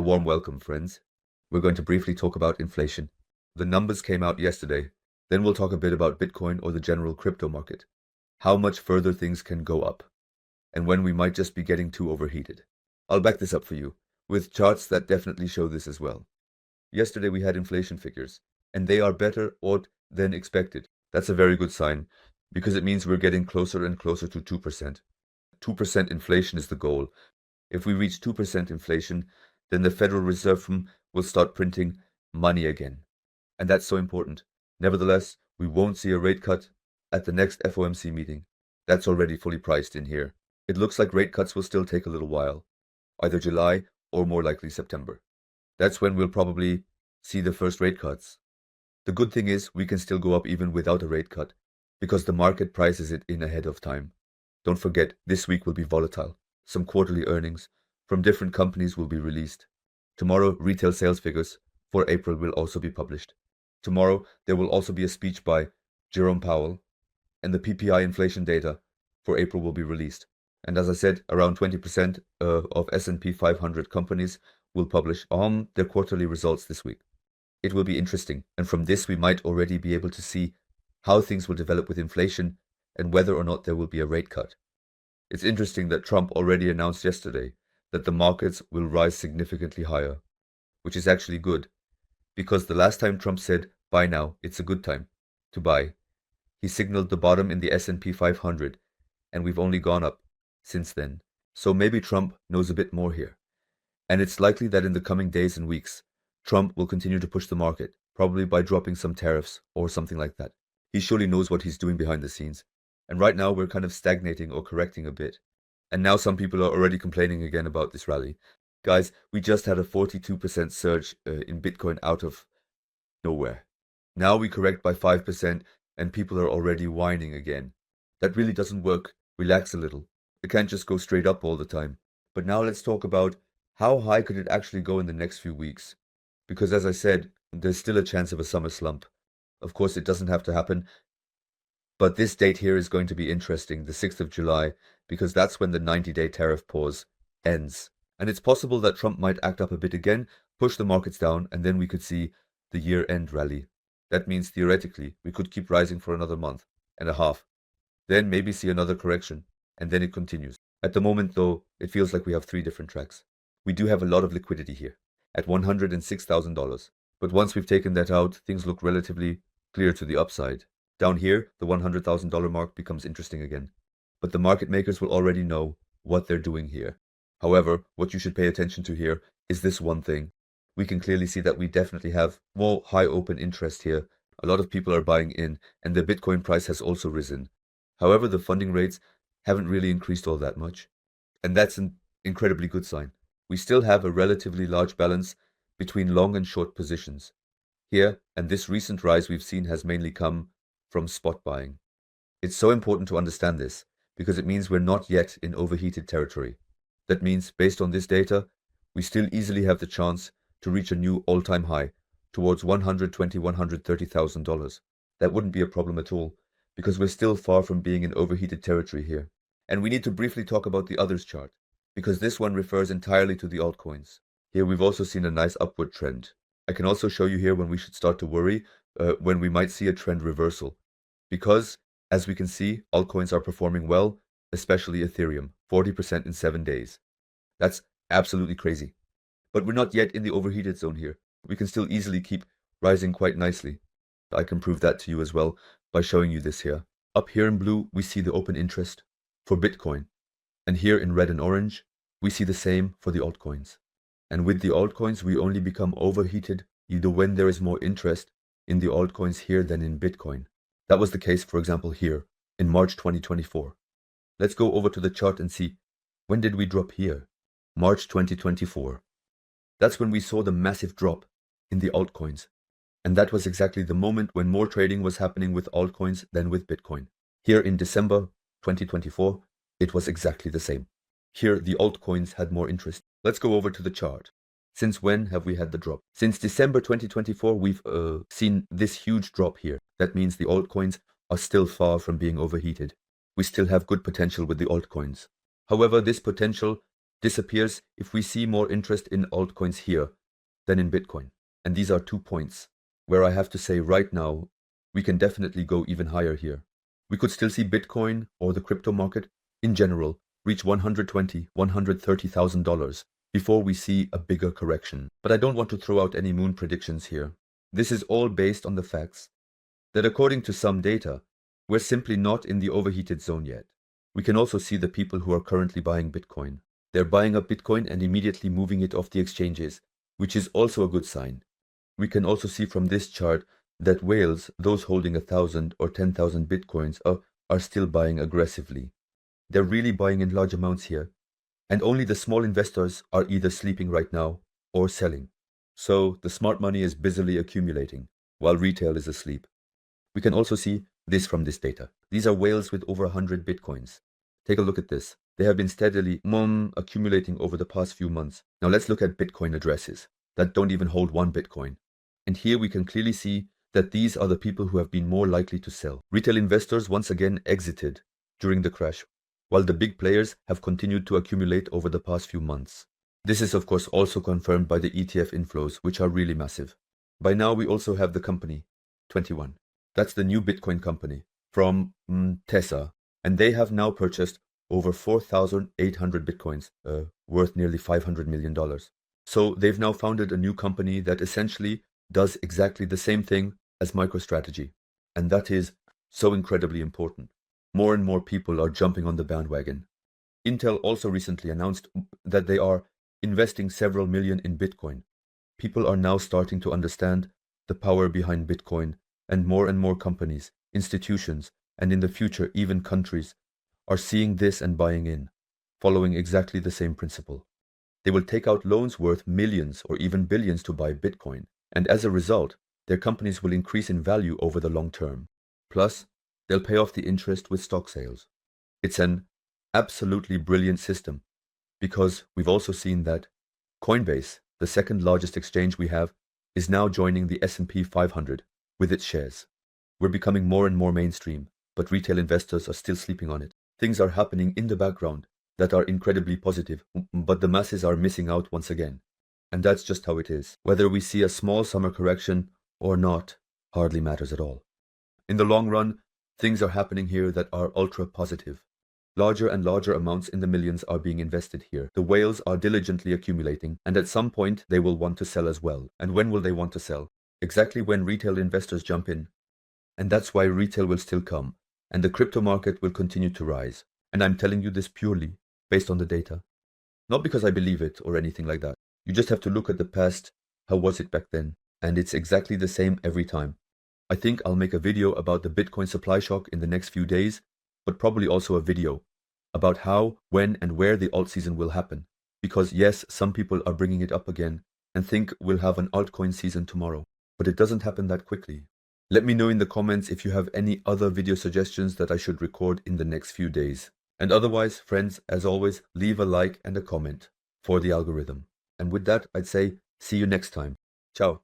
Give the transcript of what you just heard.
A warm welcome, friends. We're going to briefly talk about inflation. The numbers came out yesterday. Then we'll talk a bit about Bitcoin or the general crypto market. How much further things can go up. And when we might just be getting too overheated. I'll back this up for you, with charts that definitely show this as well. Yesterday we had inflation figures, and they are better than expected. That's a very good sign, because it means we're getting closer and closer to 2%. 2% inflation is the goal. If we reach 2% inflation, then the Federal Reserve will start printing money again. And that's so important. Nevertheless, we won't see a rate cut at the next FOMC meeting. That's already fully priced in here. It looks like rate cuts will still take a little while, either July or more likely September. That's when we'll probably see the first rate cuts. The good thing is we can still go up even without a rate cut, because the market prices it in ahead of time. Don't forget, this week will be volatile. Some quarterly earnings from different companies will be released. Tomorrow, retail sales figures for April will also be published. Tomorrow, there will also be a speech by Jerome Powell, and the PPI inflation data for April will be released. And as I said, around 20% of S&P 500 companies will publish their quarterly results this week. It will be interesting, and from this we might already be able to see how things will develop with inflation and whether or not there will be a rate cut. It's interesting that Trump already announced yesterday that the markets will rise significantly higher, which is actually good, because the last time Trump said, buy now, it's a good time to buy, he signaled the bottom in the S&P 500, and we've only gone up since then. So maybe Trump knows a bit more here. And it's likely that in the coming days and weeks, Trump will continue to push the market, probably by dropping some tariffs or something like that. He surely knows what he's doing behind the scenes. And right now we're kind of stagnating or correcting a bit. And now some people are already complaining again about this rally. Guys, we just had a 42% surge in Bitcoin out of nowhere. Now we correct by 5% and people are already whining again. That really doesn't work. Relax a little. It can't just go straight up all the time. But now let's talk about how high could it actually go in the next few weeks. Because as I said, there's still a chance of a summer slump. Of course, it doesn't have to happen. But this date here is going to be interesting, the 6th of July, because that's when the 90-day tariff pause ends. And it's possible that Trump might act up a bit again, push the markets down, and then we could see the year-end rally. That means theoretically, we could keep rising for another month and a half. Then maybe see another correction, and then it continues. At the moment, though, it feels like we have 3 different tracks. We do have a lot of liquidity here, at $106,000. But once we've taken that out, things look relatively clear to the upside. Down here, the $100,000 mark becomes interesting again. But the market makers will already know what they're doing here. However, what you should pay attention to here is this one thing. We can clearly see that we definitely have more high open interest here. A lot of people are buying in, and the Bitcoin price has also risen. However, the funding rates haven't really increased all that much. And that's an incredibly good sign. We still have a relatively large balance between long and short positions. Here, and this recent rise we've seen has mainly come from spot buying. It's so important to understand this, because it means we're not yet in overheated territory. That means, based on this data, we still easily have the chance to reach a new all-time high towards $120,000, $130,000. That wouldn't be a problem at all, because we're still far from being in overheated territory here. And we need to briefly talk about the others chart, because this one refers entirely to the altcoins. Here we've also seen a nice upward trend. I can also show you here when we should start to worry, when we might see a trend reversal. Because, as we can see, altcoins are performing well, especially Ethereum, 40% in 7 days. That's absolutely crazy. But we're not yet in the overheated zone here. We can still easily keep rising quite nicely. I can prove that to you as well by showing you this here. Up here in blue, we see the open interest for Bitcoin. And here in red and orange, we see the same for the altcoins. And with the altcoins, we only become overheated either when there is more interest in the altcoins here than in Bitcoin. That was the case, for example, here in March 2024. Let's go over to the chart and see, when did we drop here? March 2024. That's when we saw the massive drop in the altcoins. And that was exactly the moment when more trading was happening with altcoins than with Bitcoin. Here in December 2024, it was exactly the same. Here, the altcoins had more interest. Let's go over to the chart. Since when have we had the drop? Since December 2024, we've seen this huge drop here. That means the altcoins are still far from being overheated. We still have good potential with the altcoins. However, this potential disappears if we see more interest in altcoins here than in Bitcoin. And these are 2 points where I have to say right now, we can definitely go even higher here. We could still see Bitcoin or the crypto market in general reach $120,000, $130,000 before we see a bigger correction. But I don't want to throw out any moon predictions here. This is all based on the facts that according to some data, we're simply not in the overheated zone yet. We can also see the people who are currently buying Bitcoin. They're buying up Bitcoin and immediately moving it off the exchanges, which is also a good sign. We can also see from this chart that whales, those holding 1,000 or 10,000 Bitcoins, are still buying aggressively. They're really buying in large amounts here. And only the small investors are either sleeping right now or selling. So the smart money is busily accumulating while retail is asleep. We can also see this from this data. These are whales with over 100 Bitcoins. Take a look at this. They have been steadily accumulating over the past few months. Now let's look at Bitcoin addresses that don't even hold 1 Bitcoin. And here we can clearly see that these are the people who have been more likely to sell. Retail investors once again exited during the crash, while the big players have continued to accumulate over the past few months. This is of course also confirmed by the ETF inflows, which are really massive. By now we also have the company, 21. That's the new Bitcoin company from Tesla, and they have now purchased over 4,800 Bitcoins, worth nearly $500 million. So they've now founded a new company that essentially does exactly the same thing as MicroStrategy, and that is so incredibly important. More and more people are jumping on the bandwagon. Intel also recently announced that they are investing several million in Bitcoin. People are now starting to understand the power behind Bitcoin, and more companies, institutions, and in the future even countries are seeing this and buying in, following exactly the same principle. They will take out loans worth millions or even billions to buy Bitcoin, and as a result, their companies will increase in value over the long term. Plus, they'll pay off the interest with stock sales. It's an absolutely brilliant system, because we've also seen that Coinbase, the second largest exchange we have, is now joining the S&P 500 with its shares. We're becoming more and more mainstream, but retail investors are still sleeping on it. Things are happening in the background that are incredibly positive, but the masses are missing out once again. And that's just how it is. Whether we see a small summer correction or not hardly matters at all. In the long run, things are happening here that are ultra positive. Larger and larger amounts in the millions are being invested here. The whales are diligently accumulating, and at some point they will want to sell as well. And when will they want to sell? Exactly when retail investors jump in. And that's why retail will still come, and the crypto market will continue to rise. And I'm telling you this purely based on the data. Not because I believe it or anything like that. You just have to look at the past, how was it back then? And it's exactly the same every time. I think I'll make a video about the Bitcoin supply shock in the next few days, but probably also a video about how, when, and where the alt season will happen. Because yes, some people are bringing it up again and think we'll have an altcoin season tomorrow, but it doesn't happen that quickly. Let me know in the comments if you have any other video suggestions that I should record in the next few days. And otherwise, friends, as always, leave a like and a comment for the algorithm. And with that, I'd say, see you next time. Ciao.